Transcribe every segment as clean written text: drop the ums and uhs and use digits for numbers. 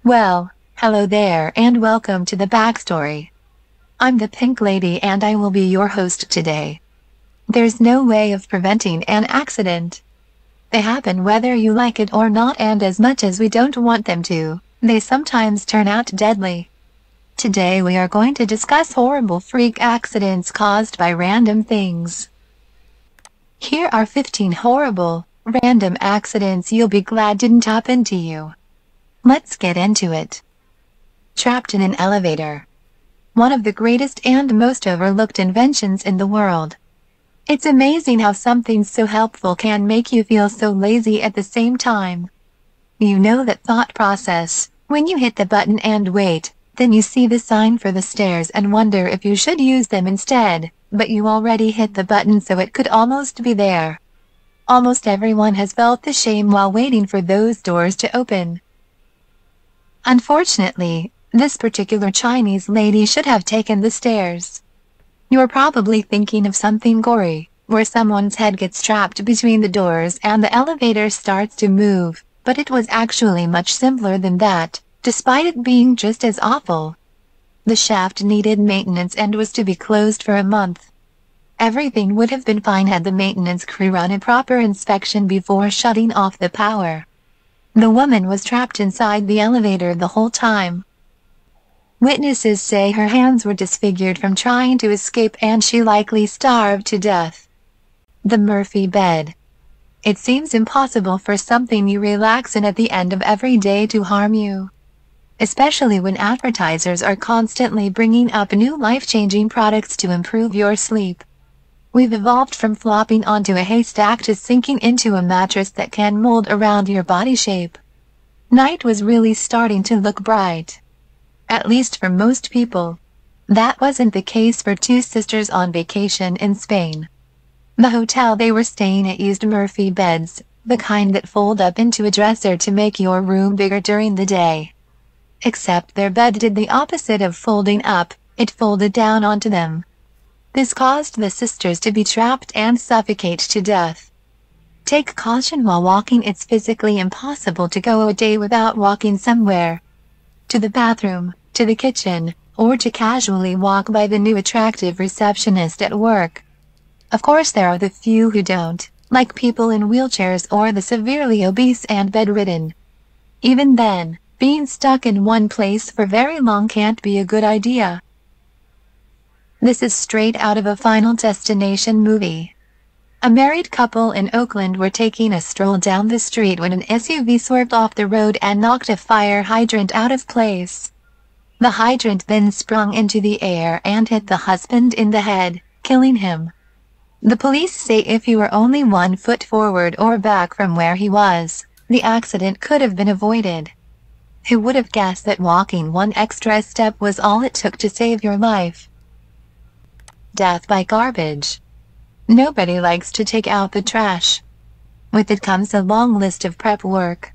Well, hello there and welcome to the backstory. I'm the Pink Lady and I will be your host today. There's no way of preventing an accident. They happen whether you like it or not, and as much as we don't want them to, they sometimes turn out deadly. Today we are going to discuss horrible freak accidents caused by random things. Here are 15 horrible, random accidents you'll be glad didn't happen to you. Let's get into it. Trapped in an elevator. One of the greatest and most overlooked inventions in the world. It's amazing how something so helpful can make you feel so lazy at the same time. You know that thought process, when you hit the button and wait, then you see the sign for the stairs and wonder if you should use them instead, but you already hit the button so it could almost be there. Almost everyone has felt the shame while waiting for those doors to open. Unfortunately, this particular Chinese lady should have taken the stairs. You're probably thinking of something gory, where someone's head gets trapped between the doors and the elevator starts to move, but it was actually much simpler than that, despite it being just as awful. The shaft needed maintenance and was to be closed for a month. Everything would have been fine had the maintenance crew run a proper inspection before shutting off the power. The woman was trapped inside the elevator the whole time. Witnesses say her hands were disfigured from trying to escape and she likely starved to death. The Murphy bed. It seems impossible for something you relax in at the end of every day to harm you. Especially when advertisers are constantly bringing up new life-changing products to improve your sleep. We've evolved from flopping onto a haystack to sinking into a mattress that can mold around your body shape. Night was really starting to look bright. At least for most people. That wasn't the case for two sisters on vacation in Spain. The hotel they were staying at used Murphy beds, the kind that fold up into a dresser to make your room bigger during the day. Except their bed did the opposite of folding up, it folded down onto them. This caused the sisters to be trapped and suffocate to death. Take caution while walking. It's physically impossible to go a day without walking somewhere. To the bathroom, to the kitchen, or to casually walk by the new attractive receptionist at work. Of course there are the few who don't, like people in wheelchairs or the severely obese and bedridden. Even then, being stuck in one place for very long can't be a good idea. This is straight out of a Final Destination movie. A married couple in Oakland were taking a stroll down the street when an SUV swerved off the road and knocked a fire hydrant out of place. The hydrant then sprung into the air and hit the husband in the head, killing him. The police say if he were only 1 foot forward or back from where he was, the accident could have been avoided. Who would have guessed that walking one extra step was all it took to save your life? Death by garbage. Nobody likes to take out the trash. With it comes a long list of prep work.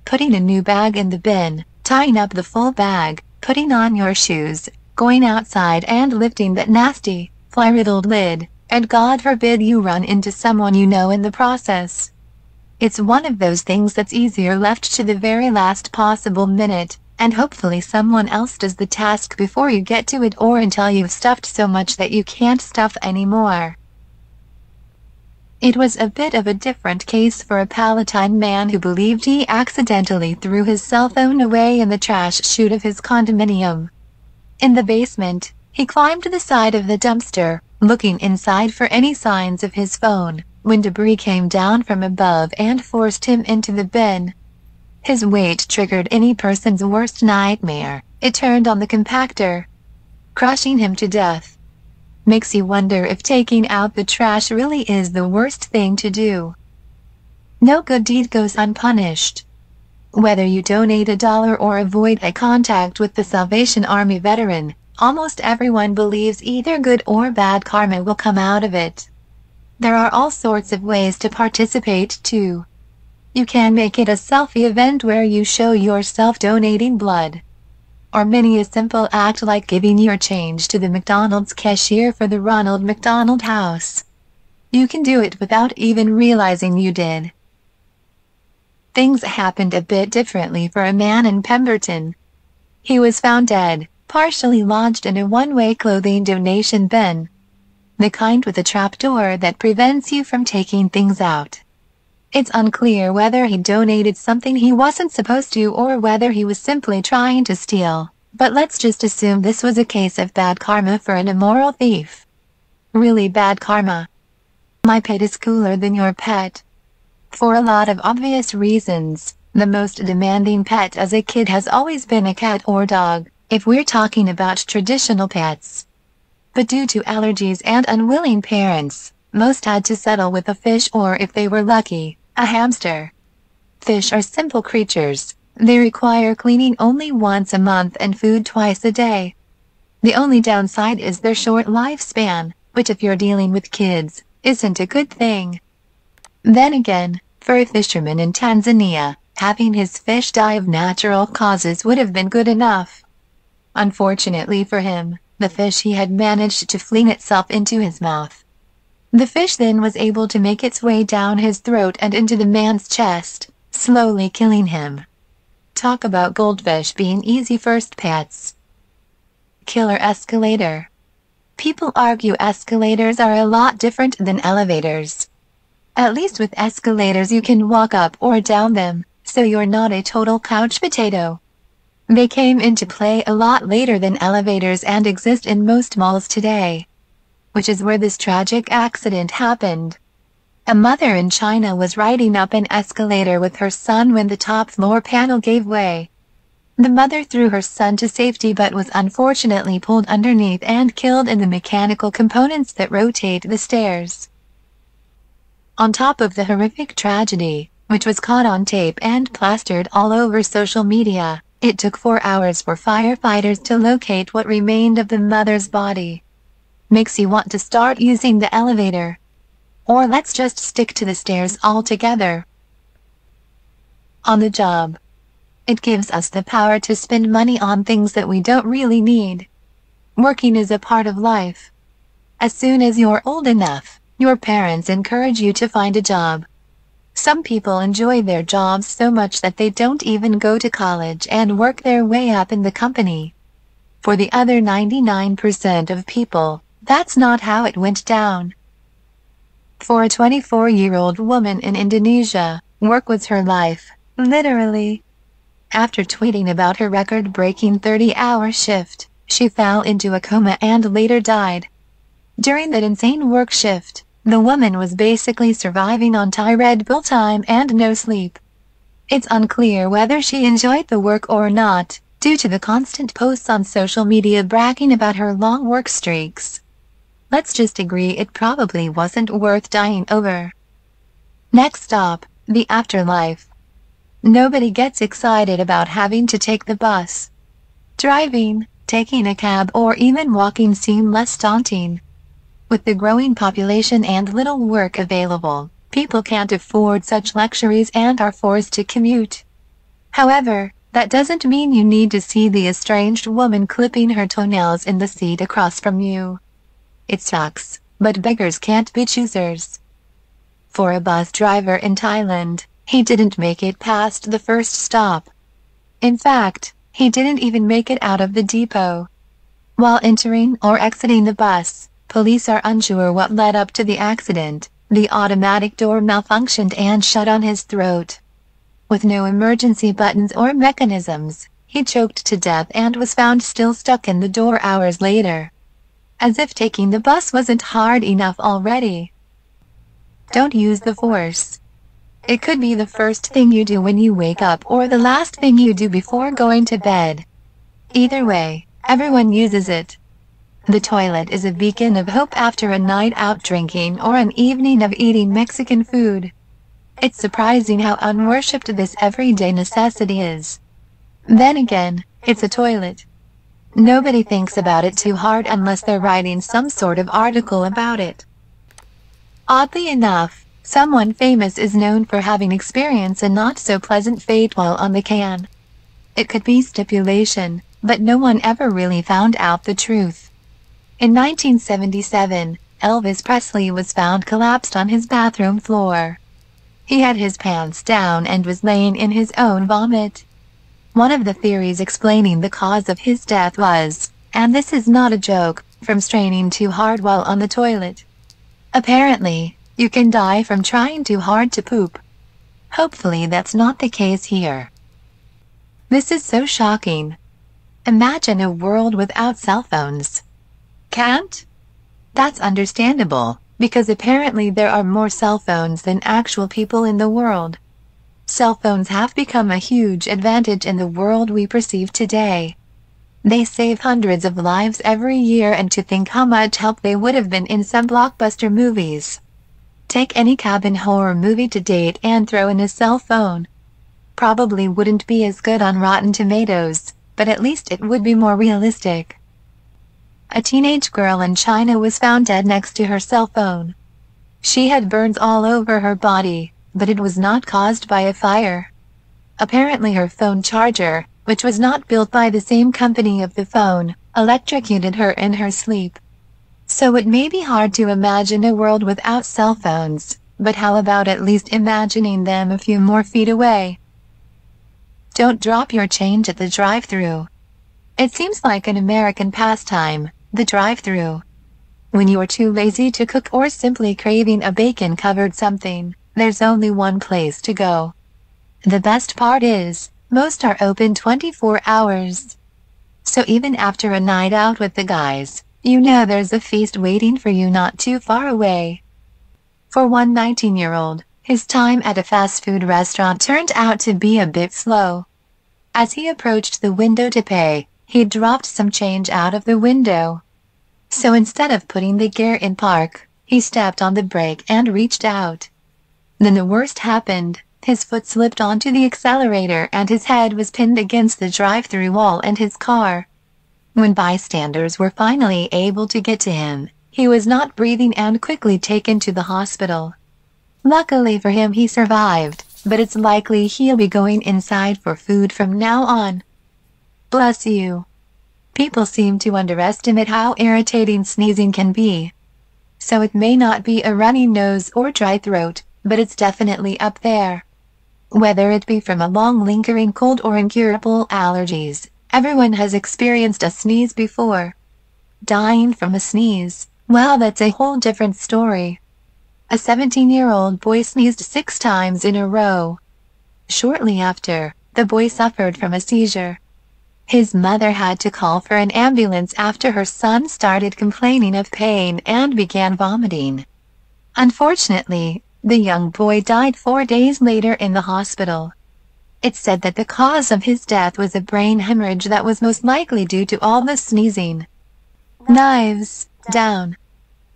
Putting a new bag in the bin, tying up the full bag, putting on your shoes, going outside and lifting that nasty, fly-riddled lid, and God forbid you run into someone you know in the process. It's one of those things that's easier left to the very last possible minute, and hopefully someone else does the task before you get to it or until you've stuffed so much that you can't stuff anymore. It was a bit of a different case for a Palatine man who believed he accidentally threw his cell phone away in the trash chute of his condominium. In the basement, he climbed the side of the dumpster, looking inside for any signs of his phone, when debris came down from above and forced him into the bin. His weight triggered any person's worst nightmare. It turned on the compactor, crushing him to death. Makes you wonder if taking out the trash really is the worst thing to do. No good deed goes unpunished. Whether you donate $1 or avoid eye contact with the Salvation Army veteran, almost everyone believes either good or bad karma will come out of it. There are all sorts of ways to participate too. You can make it a selfie event where you show yourself donating blood. Or many a simple act like giving your change to the McDonald's cashier for the Ronald McDonald House. You can do it without even realizing you did. things happened a bit differently for a man in Pemberton. He was found dead, partially lodged in a one-way clothing donation bin. The kind with a trapdoor that prevents you from taking things out. It's unclear whether he donated something he wasn't supposed to or whether he was simply trying to steal, but let's just assume this was a case of bad karma for an immoral thief. Really bad karma. My pet is cooler than your pet. For a lot of obvious reasons, the most demanding pet as a kid has always been a cat or dog, if we're talking about traditional pets. But due to allergies and unwilling parents, most had to settle with a fish or, if they were lucky, a hamster. Fish are simple creatures. They require cleaning only once a month and food twice a day. The only downside is their short lifespan, which if you're dealing with kids, isn't a good thing. Then again, for a fisherman in Tanzania, having his fish die of natural causes would have been good enough. Unfortunately for him, the fish he had managed to fling itself into his mouth. The fish then was able to make its way down his throat and into the man's chest, slowly killing him. Talk about goldfish being easy first pets. Killer escalator. People argue escalators are a lot different than elevators. At least with escalators you can walk up or down them, so you're not a total couch potato. They came into play a lot later than elevators and exist in most malls today. Which is where this tragic accident happened. A mother in China was riding up an escalator with her son when the top floor panel gave way. The mother threw her son to safety but was unfortunately pulled underneath and killed in the mechanical components that rotate the stairs. On top of the horrific tragedy, which was caught on tape and plastered all over social media, it took 4 hours for firefighters to locate what remained of the mother's body. Makes you want to start using the elevator. Or let's just stick to the stairs altogether. On the job. It gives us the power to spend money on things that we don't really need. Working is a part of life. As soon as you're old enough, your parents encourage you to find a job. Some people enjoy their jobs so much that they don't even go to college and work their way up in the company. For the other 99% of people, that's not how it went down. For a 24-year-old woman in Indonesia, work was her life, literally. After tweeting about her record-breaking 30-hour shift, she fell into a coma and later died. During that insane work shift, the woman was basically surviving on Thai Red Bull time and no sleep. It's unclear whether she enjoyed the work or not, due to the constant posts on social media bragging about her long work streaks. Let's just agree it probably wasn't worth dying over. Next stop, the afterlife. Nobody gets excited about having to take the bus. Driving, taking a cab or even walking seem less daunting. With the growing population and little work available, people can't afford such luxuries and are forced to commute. However, that doesn't mean you need to see the estranged woman clipping her toenails in the seat across from you. It sucks, but beggars can't be choosers. For a bus driver in Thailand, he didn't make it past the first stop. In fact, he didn't even make it out of the depot. While entering or exiting the bus, police are unsure what led up to the accident. The automatic door malfunctioned and shut on his throat. With no emergency buttons or mechanisms, he choked to death and was found still stuck in the door hours later. As if taking the bus wasn't hard enough already. Don't use the force. It could be the first thing you do when you wake up or the last thing you do before going to bed. Either way, everyone uses it. The toilet is a beacon of hope after a night out drinking or an evening of eating Mexican food. It's surprising how unworshipped this everyday necessity is. Then again, it's a toilet. Nobody thinks about it too hard unless they're writing some sort of article about it. Oddly enough, someone famous is known for having experienced a not-so-pleasant fate while on the can. It could be stipulation, but no one ever really found out the truth. In 1977, Elvis Presley was found collapsed on his bathroom floor. He had his pants down and was laying in his own vomit. One of the theories explaining the cause of his death was, and this is not a joke, from straining too hard while on the toilet. Apparently, you can die from trying too hard to poop. Hopefully that's not the case here. This is so shocking. Imagine a world without cell phones. Can't? That's understandable, because apparently there are more cell phones than actual people in the world. Cell phones have become a huge advantage in the world we perceive today. They save hundreds of lives every year, and to think how much help they would have been in some blockbuster movies. Take any cabin horror movie to date and throw in a cell phone. Probably wouldn't be as good on Rotten Tomatoes, but at least it would be more realistic. A teenage girl in China was found dead next to her cell phone. She had burns all over her body, but it was not caused by a fire. Apparently her phone charger, which was not built by the same company of the phone, electrocuted her in her sleep. So it may be hard to imagine a world without cell phones, but how about at least imagining them a few more feet away? Don't drop your change at the drive-thru. It seems like an American pastime, the drive-thru. When you are too lazy to cook or simply craving a bacon-covered something, there's only one place to go. The best part is, most are open 24 hours. So even after a night out with the guys, you know there's a feast waiting for you not too far away. For one 19-year-old, his time at a fast food restaurant turned out to be a bit slow. As he approached the window to pay, he dropped some change out of the window. So instead of putting the gear in park, he stepped on the brake and reached out. Then the worst happened. His foot slipped onto the accelerator and his head was pinned against the drive-thru wall and his car. When bystanders were finally able to get to him, he was not breathing and quickly taken to the hospital. Luckily for him he survived, but it's likely he'll be going inside for food from now on. Bless you. People seem to underestimate how irritating sneezing can be. So it may not be a runny nose or dry throat, but it's definitely up there. Whether it be from a long lingering cold or incurable allergies, everyone has experienced a sneeze before. Dying from a sneeze, well, that's a whole different story. A 17-year-old boy sneezed 6 times in a row. Shortly after, the boy suffered from a seizure. His mother had to call for an ambulance after her son started complaining of pain and began vomiting. Unfortunately, the young boy died 4 days later in the hospital. It's said that the cause of his death was a brain hemorrhage that was most likely due to all the sneezing. Knives down.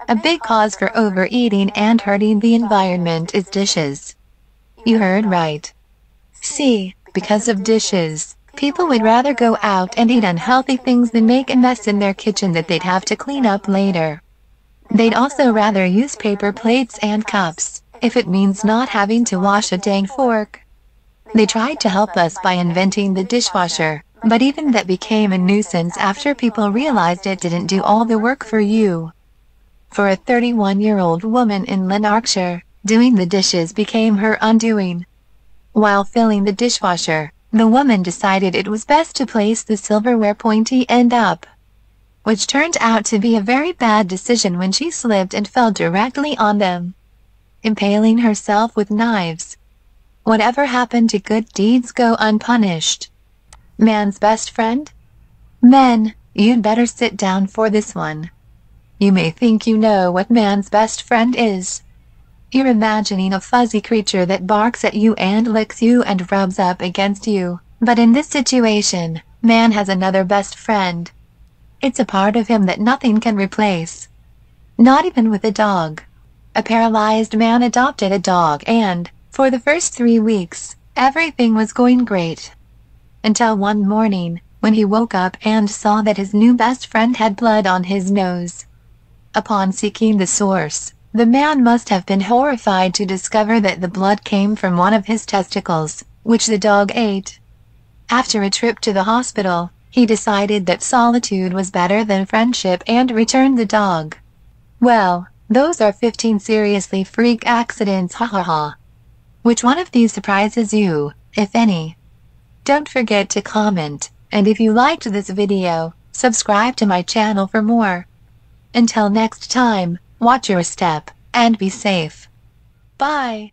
A big cause for overeating and hurting the environment is dishes. You heard right. See, because of dishes, people would rather go out and eat unhealthy things than make a mess in their kitchen that they'd have to clean up later. They'd also rather use paper plates and cups, if it means not having to wash a dang fork. They tried to help us by inventing the dishwasher, but even that became a nuisance after people realized it didn't do all the work for you. For a 31-year-old woman in Lanarkshire, doing the dishes became her undoing. While filling the dishwasher, the woman decided it was best to place the silverware pointy end up, which turned out to be a very bad decision when she slipped and fell directly on them, impaling herself with knives. Whatever happened to good deeds go unpunished? Man's best friend? Men, you'd better sit down for this one. You may think you know what man's best friend is. You're imagining a fuzzy creature that barks at you and licks you and rubs up against you, but in this situation, man has another best friend. It's a part of him that nothing can replace. Not even with a dog. A paralyzed man adopted a dog and, for the first 3 weeks, everything was going great. Until one morning, when he woke up and saw that his new best friend had blood on his nose. Upon seeking the source, the man must have been horrified to discover that the blood came from one of his testicles, which the dog ate. After a trip to the hospital, he decided that solitude was better than friendship and returned the dog. Well, those are 15 seriously freak accidents, ha ha ha. Which one of these surprises you, if any? Don't forget to comment, and if you liked this video, subscribe to my channel for more. Until next time, watch your step, and be safe. Bye.